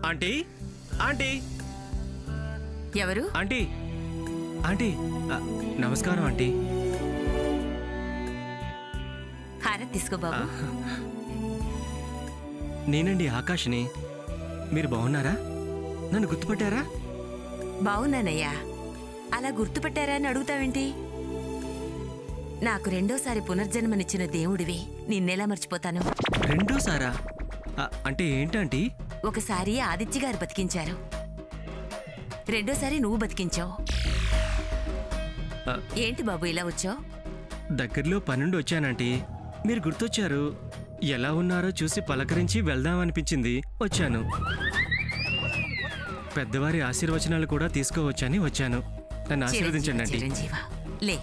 Aunty aunty ఎవరు? Aunty aunty నమస్కారం aunty. హారతి తీసుకో బాబు. నేనండి ఆకాష్ని. మీరు బాగున్నారా? నన్ను గుర్తుపట్టారా? బావున్నానయ్యా. అలా గుర్తుపట్టారా అని అడుగుతావేంటి? నాకు రెండోసారి పునర్జన్మనిచ్చిన దేవుడివి, నిన్నెలా మర్చిపోతాను? రెండోసారా? అంటే ఏంటంటీ? ఒకసారి ఆదిత్య గారు బతికించారు, రెండోసారి నువ్వు బతికించావు. ఏంటి బాబు ఇలా వచ్చావు? దగ్గరలో పనుండి వచ్చానంటీ. మీరు గుర్తొచ్చారు. ఎలా ఉన్నారో చూసి పలకరించి వెళ్దామనిపించింది, వచ్చాను. పెద్దవారి ఆశీర్వచనాలు కూడా తీసుకోవచ్చని వచ్చాను. నన్ను ఆశీర్వదించండి ఆంటీ. చిరంజీవా లే.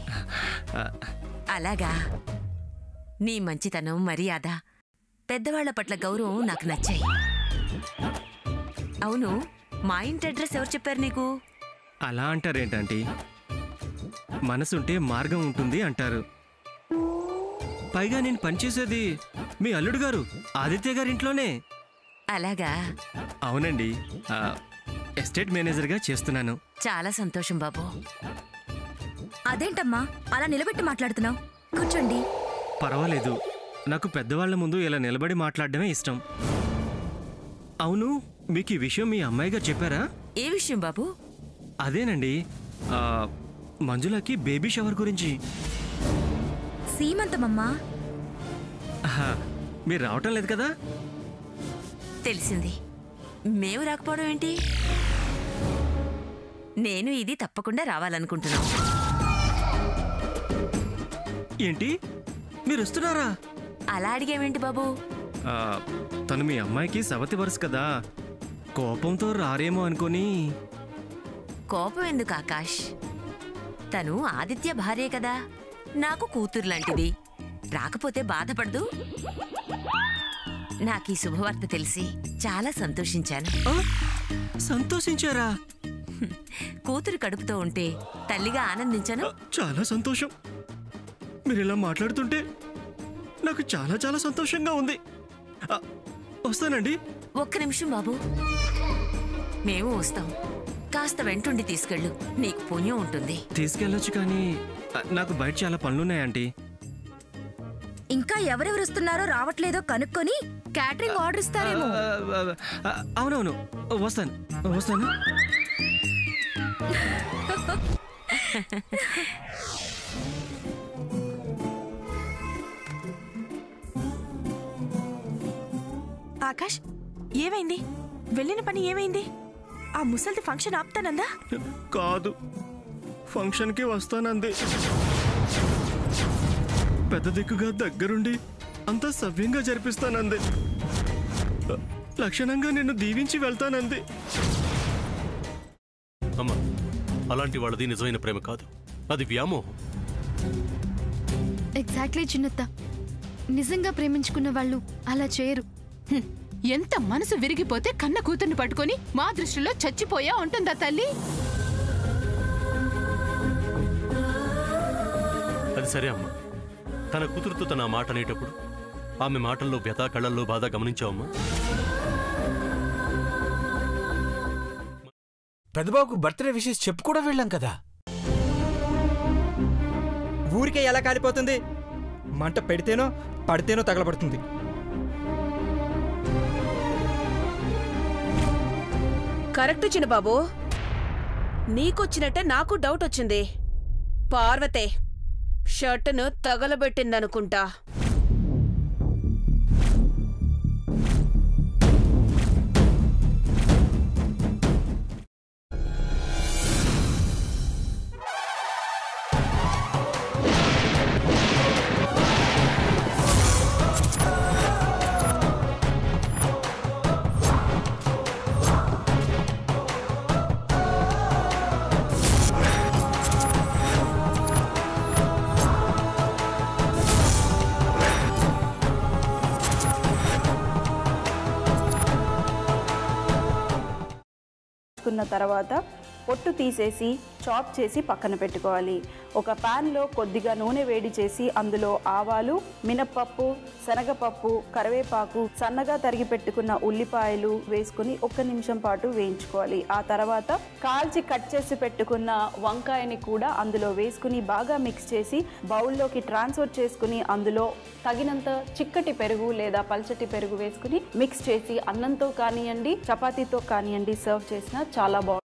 అలాగా, నీ మంచితనం, మర్యాద, పెద్దవాళ్ల పట్ల గౌరవం నాకు నచ్చాయి. అవును, మా ఇంటి అడ్రస్ ఎవరు చెప్పారు నీకు? అలా అంటారేంటంటీ? మనసుంటే మార్గం ఉంటుంది అంటారు. పైగా నేను పనిచేసేది మీ అల్లుడు గారు ఆదిత్య గారింట్లోనే. అలాగా? అవునండి, ఎస్టేట్ మేనేజర్గా చేస్తున్నాను. చాలా సంతోషం బాబు. అదేంటమ్మా అలా నిలబెట్టి మాట్లాడుతున్నావు? కూర్చోండి. పర్వాలేదు, నాకు పెద్దవాళ్ల ముందు ఇలా నిలబడి మాట్లాడడమే ఇష్టం. అవును, మీకు ఈ విషయం మీ అమ్మాయి గారు చెప్పారా? ఏ విషయం బాబు? అదేనండి, మంజులకి బేబీ షవర్ గురించి. సీమంతమమ్మా. మీరు రావటం లేదు కదా? తెలిసింది. మేము రాకపోవడం ఏంటి? నేను ఇది తప్పకుండా రావాలనుకుంటున్నాను. ఏంటి, మీరు వస్తున్నారా? అలా అడిగేవేంటి బాబు? తను మీ అమ్మాయికి సవతి వరుస కదా, కోపంతో రారేమో అనుకొని. కోపం ఎందుకు ఆకాష్? తను ఆదిత్య భార్యే కదా, నాకు కూతురు లాంటిది. రాకపోతే బాధపడదు. నాకు ఈ శుభవార్త తెలిసి చాలా సంతోషించాను. సంతోషించారా? కూతురు కడుపుతో ఉంటే తల్లిగా ఆనందించను. చాలా సంతోషం. మీరు ఇలా మాట్లాడుతుంటే నాకు చాలా చాలా సంతోషంగా ఉంది. వస్తానండి. ఒక్క నిమిషం బాబు, మేము వస్తాం. కాస్త వెంటుండి తీసుకెళ్ళు, నీకు పుణ్యం ఉంటుంది. తీసుకెళ్ళొచ్చు, కానీ నాకు బయట చాలా పనులున్నాయంటీ. ఇంకా ఎవరెవరు వస్తున్నారో రావట్లేదో కనుక్కొని క్యాటరింగ్ ఆర్డర్ ఇస్తారేమో. అవునవును, వస్తాను వస్తాను. ఆకాష్, ఏమైంది? వెళ్ళిన పని ఏమైంది? ఆ ముసల్ది ఫంక్షన్ ఆపుతానందా? కాదు, ఫంక్షన్కి వస్తానంది. పెద్ద దిక్కుగా దగ్గరుండి అంతా సవ్యంగా జరిపిస్తానంది. లక్షణంగా నిన్ను దీవించి వెళ్తానంది. అమ్మా, అలాంటి వాళ్ళది నిజమైన ప్రేమ కాదు, అది వ్యామోహం. ఎగ్జాక్ట్లీ చిన్నత్త, నిజంగా ప్రేమించుకున్న వాళ్ళు అలా చేయరు. ఎంత మనసు విరిగిపోతే కన్న కూతుర్ని పట్టుకొని మా దృష్టిలో చచ్చిపోయా ఉంటుందా తల్లి? అది సరే అమ్మా, తన కూతురుతో తన మాట అనేటప్పుడు ఆమె మాటల్లో వ్యథ, కళ్ళల్లో బాధ గమనించావమ్మా? పెద్దబాబుకు బర్త్డే విషెస్ చెప్పు కూడా వెళ్ళాం కదా. ఊరికే ఎలా కాలిపోతుంది? మంట పెడితేనో పడితేనో తగలబడుతుంది. కరెక్ట్ చిన్నబాబు, నీకొచ్చినట్టే నాకు డౌట్ వచ్చింది. పార్వతే షర్టును తగలబెట్టిందనుకుంటా. తర్వాత పొట్టు తీసేసి చాప్ చేసి పక్కన పెట్టుకోవాలి. ఒక ప్యాన్లో కొద్దిగా నూనె వేడి చేసి అందులో ఆవాలు, మినప్పప్పు, శనగపప్పు, కరివేపాకు, సన్నగా తరిగి పెట్టుకున్న ఉల్లిపాయలు వేసుకుని 1 నిమిషం పాటు వేయించుకోవాలి. ఆ తర్వాత కాల్చి కట్ చేసి పెట్టుకున్న వంకాయని కూడా అందులో వేసుకుని బాగా మిక్స్ చేసి బౌల్లోకి ట్రాన్స్ఫర్ చేసుకుని అందులో తగినంత చిక్కటి పెరుగు లేదా పల్చటి పెరుగు వేసుకుని మిక్స్ చేసి అన్నంతో కానివ్వండి, చపాతీతో కానివ్వండి సర్వ్ చేసినా చాలా బాగుంటుంది.